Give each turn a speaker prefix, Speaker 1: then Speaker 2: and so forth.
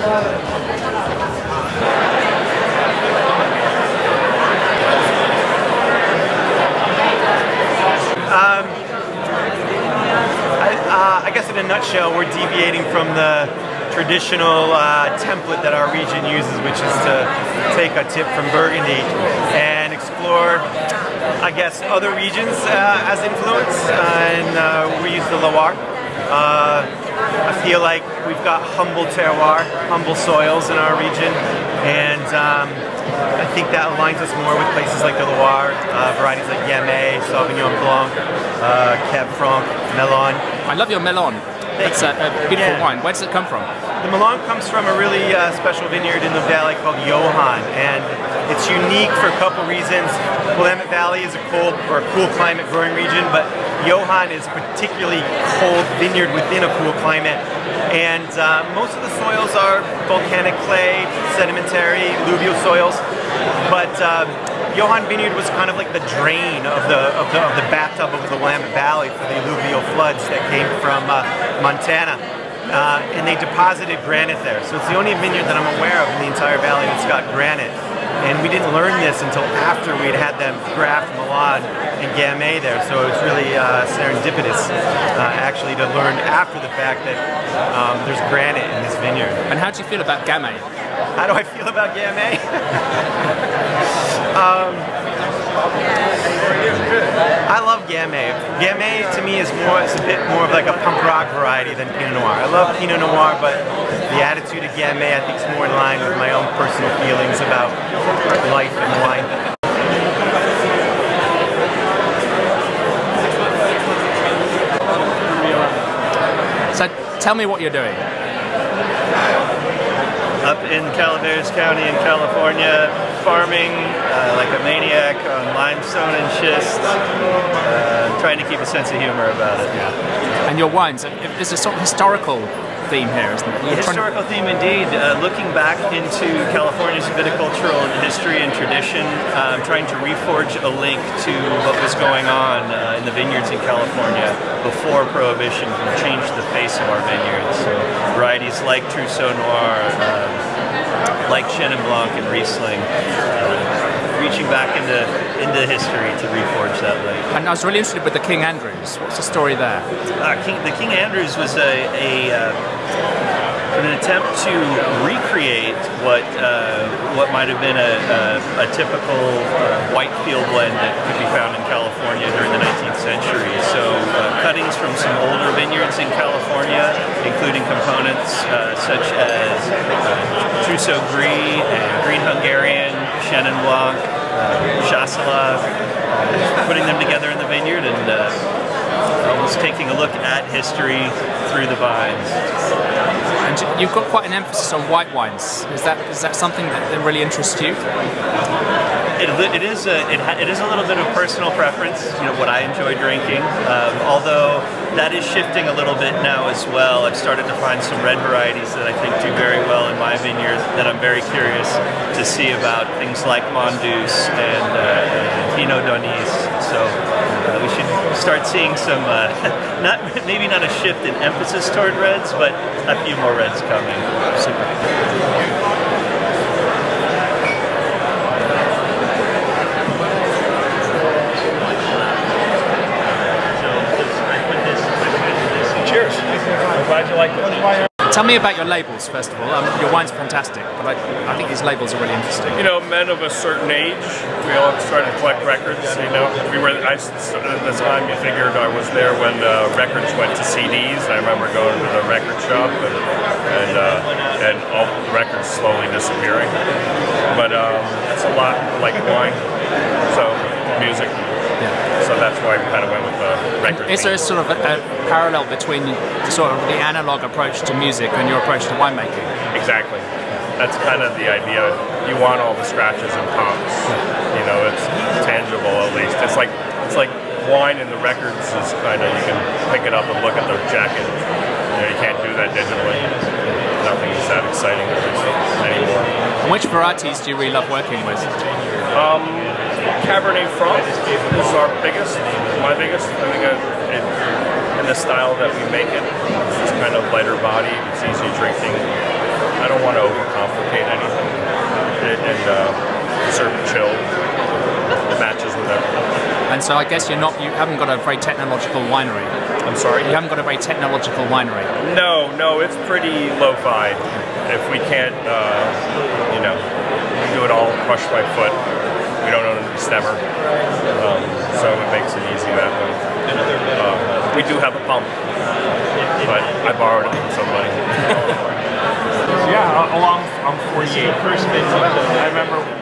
Speaker 1: I guess in a nutshell, we're deviating from the traditional template that our region uses, which is to take a tip from Burgundy and explore, I guess, other regions as influence, and we use the Loire. I feel like we've got humble terroir, humble soils in our region, and I think that aligns us more with places like the Loire, varieties like Gamay, Sauvignon Blanc, Cab Franc, Melon.
Speaker 2: I love your Melon. It's a beautiful wine. Where does it come from?
Speaker 1: The Melon comes from a really special vineyard in the valley called Johann, and it's unique for a couple reasons. Willamette Valley is a cold or a cool climate growing region, but Johann is a particularly cold vineyard within a cool climate. And most of the soils are volcanic clay, sedimentary, alluvial soils, but Johann Vineyard was kind of like the drain of the bathtub of the Willamette Valley for the alluvial floods that came from Montana. And they deposited granite there. So it's the only vineyard that I'm aware of in the entire valley that's got granite. And we didn't learn this until after we'd had them graft Melon and Gamay there. So it was really serendipitous actually to learn after the fact that there's granite in this vineyard.
Speaker 2: And how do you feel about Gamay?
Speaker 1: How do I feel about Gamay? I love Gamay. Gamay to me is a bit more of like a punk rock variety than Pinot Noir. I love Pinot Noir, but the attitude of Gamay I think is more in line with my own personal feelings about life and wine.
Speaker 2: So tell me what you're doing.
Speaker 3: Up in Calaveras County in California, farming like a maniac on limestone and schist, trying to keep a sense of humor about it.
Speaker 2: Yeah. And your wines, there's a sort of historical theme here, isn't it?
Speaker 3: Historical theme indeed, looking back into California's viticultural history and tradition, trying to reforge a link to what was going on in the vineyards in California before Prohibition changed the face of our vineyards. So varieties like Trousseau Noir, like Chenin Blanc and Riesling, reaching back into history to reforge that link.
Speaker 2: And I was really interested with the King Andrews. What's the story there?
Speaker 3: The King Andrews was an attempt to recreate what might have been a typical white field blend that could be found in California during the 19th century. So cuttings from some older vineyards in California, including components such as Trousseau Gris and Green Hungarian, Chenin Blanc, Chasselas, putting them together in the vineyard and almost taking a look at history through the vines.
Speaker 2: And you've got quite an emphasis on white wines. Is that something that really interests you?
Speaker 3: It is a little bit of personal preference, you know, what I enjoy drinking. Although that is shifting a little bit now as well. I've started to find some red varieties that I think do very well in my vineyard that I'm very curious to see about, things like Mondouse and Pinot Donis. So we should start seeing some, maybe not a shift in emphasis toward reds, but a few more reds coming.
Speaker 2: Super.
Speaker 3: Cheers. I'm glad you like it.
Speaker 2: Tell me about your labels, first of all. Your wine's fantastic, but I think these labels are really interesting.
Speaker 4: You know, men of a certain age, we all started to collect records. You know, at the time you figured I was there when records went to CDs. I remember going to the record shop and all the records slowly disappearing. But it's a lot like wine, so music.
Speaker 2: Yeah.
Speaker 4: So that's why we kind of went with the record.
Speaker 2: Is there sort of a parallel between the analog approach to music and your approach to winemaking?
Speaker 4: Exactly. That's kind of the idea. You want all the scratches and pops. You know, it's tangible at least. It's like wine in the records is kind of, you can pick it up and look at the jacket. You know, you can't do that digitally. Nothing is that exciting anymore.
Speaker 2: And which varieties do you really love working with?
Speaker 4: Cabernet Franc is our biggest, my biggest. I think in the style that we make it, it's kind of lighter body, it's easy drinking. I don't want to
Speaker 2: And so I guess you haven't got a very technological winery.
Speaker 4: I'm sorry?
Speaker 2: You haven't got a very technological winery.
Speaker 4: No, it's pretty lo-fi. If we can't, you know, we do it all crushed by foot. We don't own a stemmer, so it makes it easy that way. We do have a pump, but I borrowed it from somebody.
Speaker 5: Yeah, I'm 48. I remember